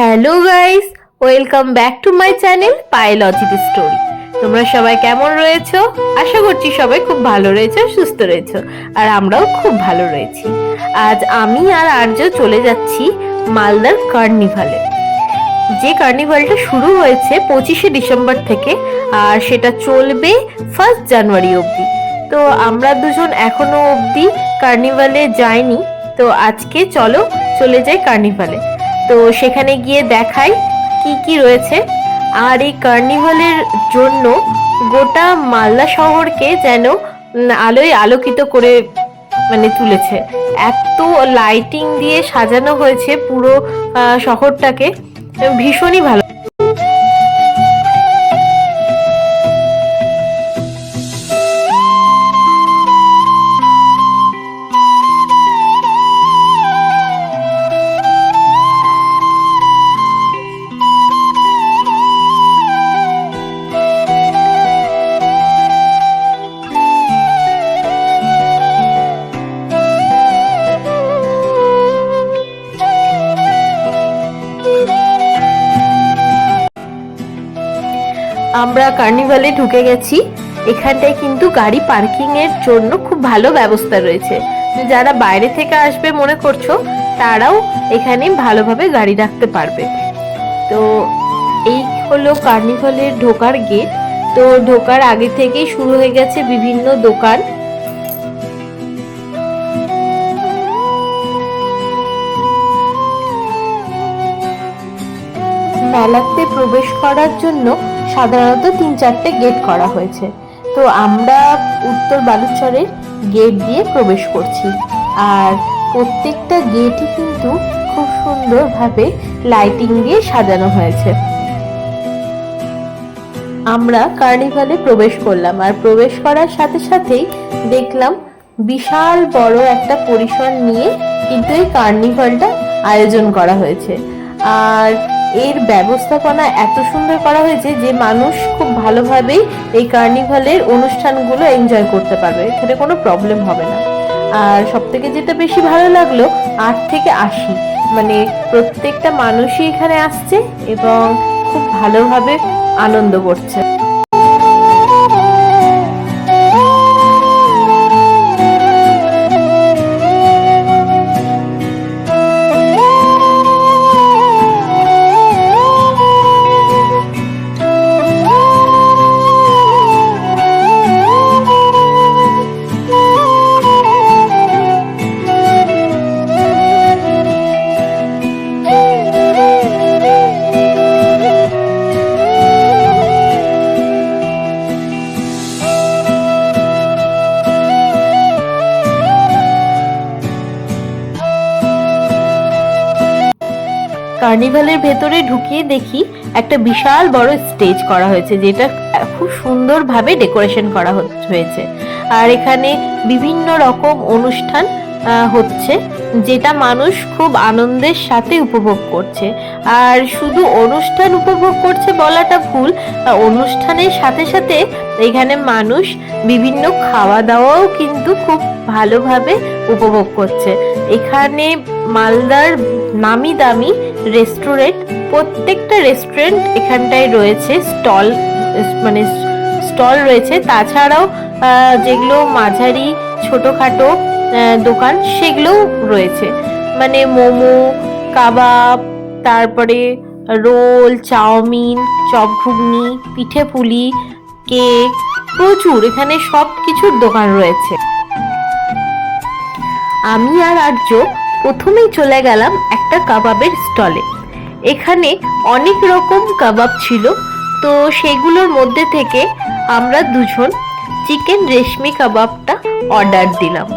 Hello guys, welcome back to my channel Payel Ajit story. তোমরা সবাই কেমন রয়েছো? আশা করছি সবাই খুব ভালো রয়েছো, সুস্থ রয়েছো, আর আমরাও খুব ভালো রয়েছি। আজ আমি আর আর্য চলে যাচ্ছি মালদার কার্নিভালে। যে কার্নিভালটা শুরু হয়েছে 25শে ডিসেম্বর থেকে, আর সেটা চলবে 1 জানুয়ারি অবধি। তো আমরা দুজন এখনো অবধি কার্নিভালে যাইনি, তো আজকে চলো চলে যাই কার্নিভালে। তো সেখানে গিয়ে দেখাই কি কি রয়েছে। আর এই কার্নিভালের জন্য গোটা মালদা শহরকে যেন আলোয় আলোকিত করে তুলেছে। এত লাইটিং দিয়ে সাজানো হয়েছে পুরো শহরটাকে, ভীষণই ভালো। আমরা কার্নিভালে ঢুকে গেছি। এখানটায় কিন্তু গাড়ি পার্কিং এর জন্য খুব ভালো ব্যবস্থা রয়েছে। যারা বাইরে থেকে আসবে মনে করছো, তারাও এখানে ভালোভাবে গাড়ি রাখতে পারবে। তো এই হলো কার্নিভালের ঢোকার গেট। তো ঢোকার আগে থেকেই শুরু হয়ে গেছে বিভিন্ন দোকান। মেলাতে প্রবেশ করার জন্য সাধারণত 3-4টে গেট করা হয়েছে। তো আমরা উত্তর বালুচরের গেট দিয়ে প্রবেশ করছি। আর প্রত্যেকটা গেটই কিন্তু খুব সুন্দরভাবে লাইটিং দিয়ে সাজানো হয়েছে। আমরা কার্নিভালে প্রবেশ করলাম, আর প্রবেশ করার সাথে সাথেই দেখলাম বিশাল বড় একটা পরিসর নিয়ে কিন্তু এই কার্নিভালটা আয়োজন করা হয়েছে। আর এর ব্যবস্থাপনা এত সুন্দর করা হয়েছে যে মানুষ খুব ভালোভাবেই এই কার্নিভালের অনুষ্ঠানগুলো এনজয় করতে পারবে, এখানে কোনো প্রবলেম হবে না। আর সব থেকে যেটা বেশি ভালো লাগলো, 8 থেকে 80 প্রত্যেকটা মানুষই এখানে আসছে এবং খুব ভালোভাবে আনন্দ করছে। কার্নিভালের ভেতরে ঢুকিয়ে দেখি একটা বিশাল বড় স্টেজ করা হয়েছে, যেটা খুব সুন্দরভাবে ডেকোরেশন করা হয়েছে। আর এখানে বিভিন্ন রকম অনুষ্ঠান হচ্ছে, যেটা মানুষ খুব আনন্দের সাথে উপভোগ করছে। আর শুধু অনুষ্ঠান উপভোগ করছে বলাটা ভুল, অনুষ্ঠানের সাথে সাথে এখানে মানুষ বিভিন্ন খাওয়া দাওয়াও কিন্তু খুব ভালোভাবে উপভোগ করছে। এখানে মালদার নামি দামি রেস্টুরেন্ট, প্রত্যেকটা রেস্টুরেন্ট এখানটায় রয়েছে, স্টল রয়েছে। তাছাড়াও যেগুলো মাঝারি ছোটখাটো দোকান সেগুলোও রয়েছে, মোমো, কাবাব, তারপরে রোল, চাউমিন, চপ ঘুগনি, পিঠে পুলি, কেক, প্রচুর এখানে সব কিছুর দোকান রয়েছে। আমি আর আর্য প্রথমেই চলে গেলাম একটা কাবাবের স্টলে। এখানে অনেক রকম কাবাব ছিল, তো সেগুলোর মধ্যে থেকে আমরা দুজন চিকেন রেশমি কাবাবটা অর্ডার দিলাম।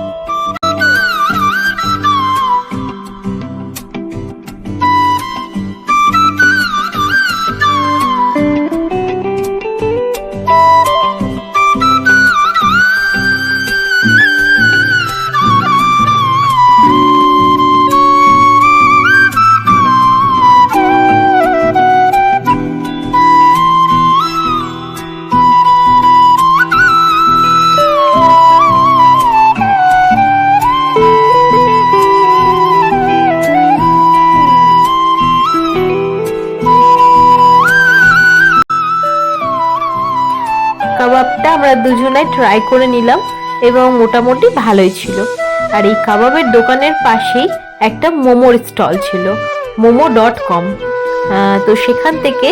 আমরা দুজনাই ট্রাই করে নিলাম এবং মোটামুটি ভালোই ছিল। আর এই কাবাবের দোকানের পাশেই একটা মোমোর স্টল ছিল, momo.com। তো সেখান থেকে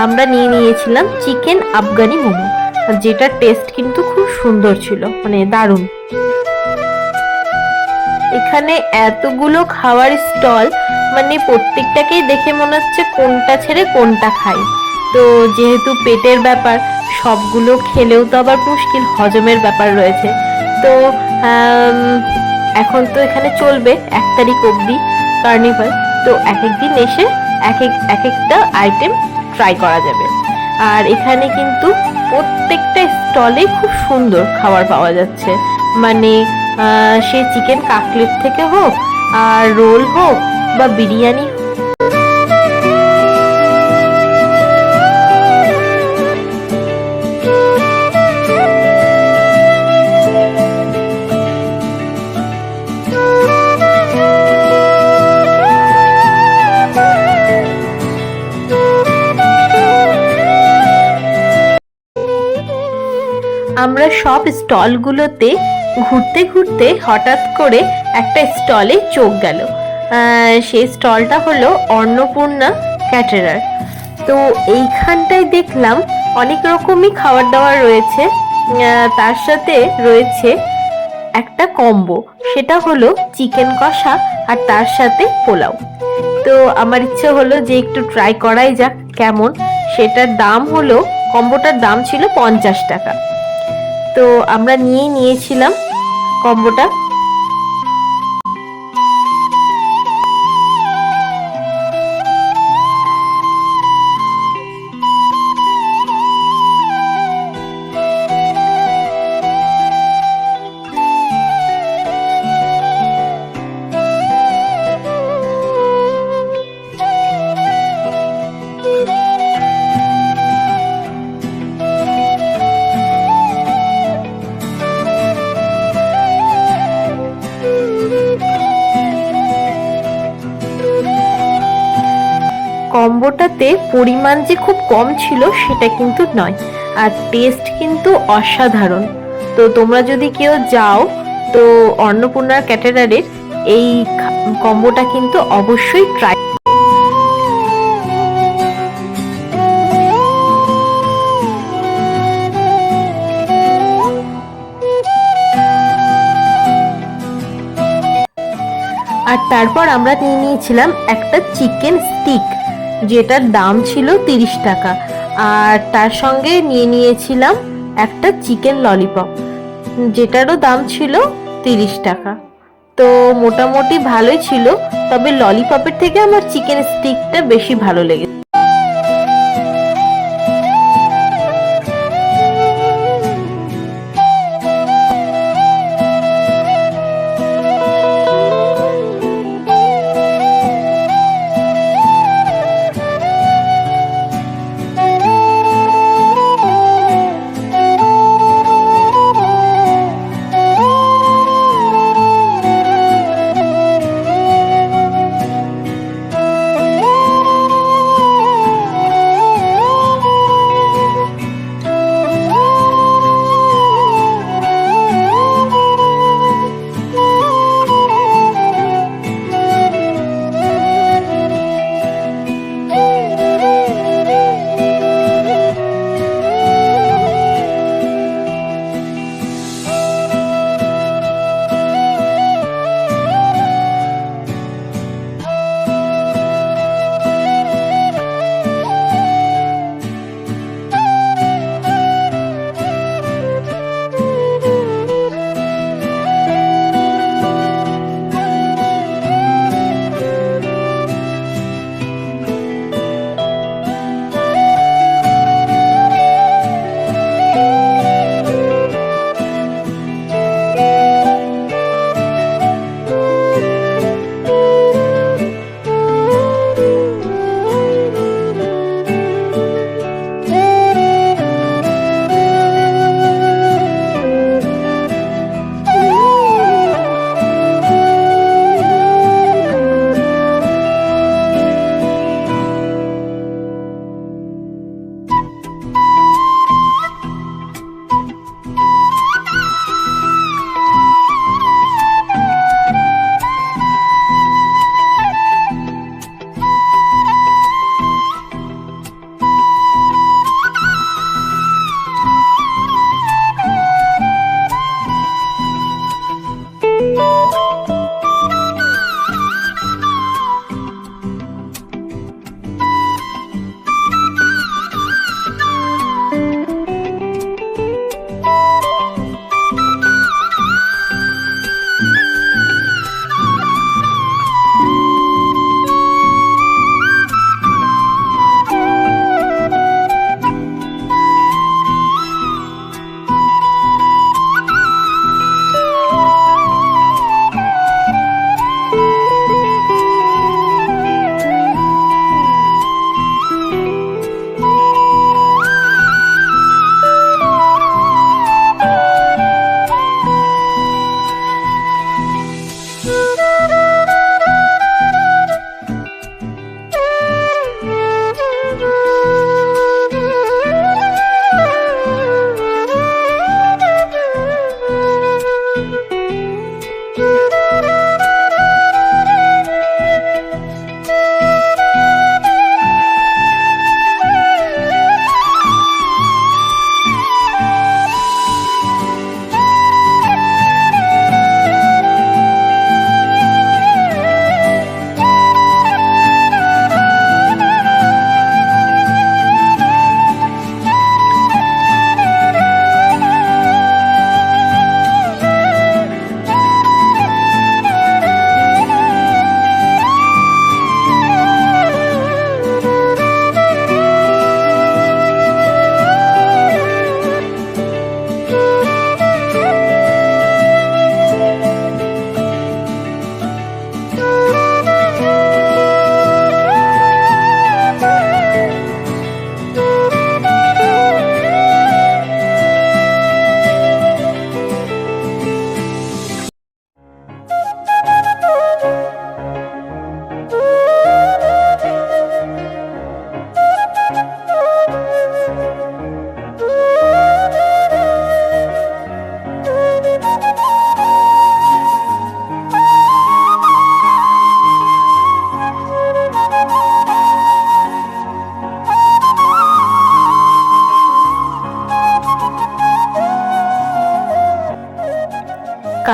আমরা নিয়েছিলাম চিকেন আফগানি মোমো, যেটার টেস্ট কিন্তু খুব সুন্দর ছিল, মানে দারুণ। এখানে এতগুলো খাওয়ার স্টল, মানে প্রত্যেকটাকেই দেখে মনে হচ্ছে কোনটা ছেড়ে কোনটা খাই। তো যেহেতু পেটের ব্যাপার, সবগুলো খেলেও তো আবার মুশকিল, হজমের ব্যাপার রয়েছে। তো এখন তো এখানে চলবে 1 তারিখ অবধি কার্নিভাল। তো এক একদিন এসে এক একটা আইটেম ট্রাই করা যাবে। আর এখানে কিন্তু প্রত্যেকটা স্টলে খুব সুন্দর খাবার পাওয়া যাচ্ছে, মানে সে চিকেন কাটলেট থেকে হোক, আর রোল হোক, বা বিরিয়ানি। আমরা সব স্টলগুলোতে ঘুরতে ঘুরতে হঠাৎ করে একটা স্টলে চোখ গেল। সেই স্টলটা হলো অন্নপূর্ণা ক্যাটারার। তো এইখানটায় দেখলাম অনেক রকমই খাবার দাবার রয়েছে, তার সাথে রয়েছে একটা কম্বো, সেটা হলো চিকেন কষা আর তার সাথে পোলাও। তো আমার ইচ্ছে হলো যে একটু ট্রাই করাই যাক কেমন। সেটার দাম হলো, কম্বোটার দাম ছিল 50 টাকা। তো আমরা নিয়েছিলাম কম্বোটা। কম্বোটাতে পরিমাণ যে খুব কম ছিল সেটা কিন্তু নয়, আর টেস্ট কিন্তু অসাধারণ। তো তোমরা যদি কেউ যাও, তো অন্নপূর্ণার ক্যাটারারের এই কম্বোটা কিন্তু অবশ্যই ট্রাই। আর তারপর আমরা নিয়েছিলাম একটা চিকেন স্টিক, যেটার দাম ছিল 30 টাকা। আর তার সঙ্গে নিয়েছিলাম একটা চিকেন ললিপপ, যেটারও দাম ছিল 30 টাকা। তো মোটামুটি ভালোই ছিল, তবে ললিপপের থেকে আমার চিকেন স্টিকটা বেশি ভালো লেগেছে।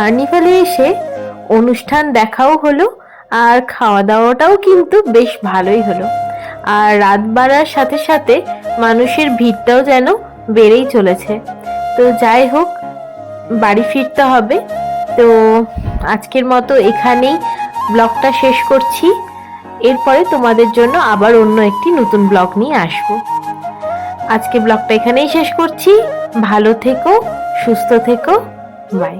কার্নিভালে এসে অনুষ্ঠান দেখাও হলো, আর খাওয়া দাওয়াটাও কিন্তু বেশ ভালোই হলো। আর রাত বাড়ার সাথে সাথে মানুষের ভিড়টাও যেন বেড়েই চলেছে। তো যাই হোক, বাড়ি ফিরতে হবে। তো আজকের মতো এখানেই ব্লগটা শেষ করছি। এরপরে তোমাদের জন্য আবার অন্য একটি নতুন ব্লগ নিয়ে আসবো। আজকে ব্লগটা এখানেই শেষ করছি। ভালো থেকো, সুস্থ থেকো, বাই।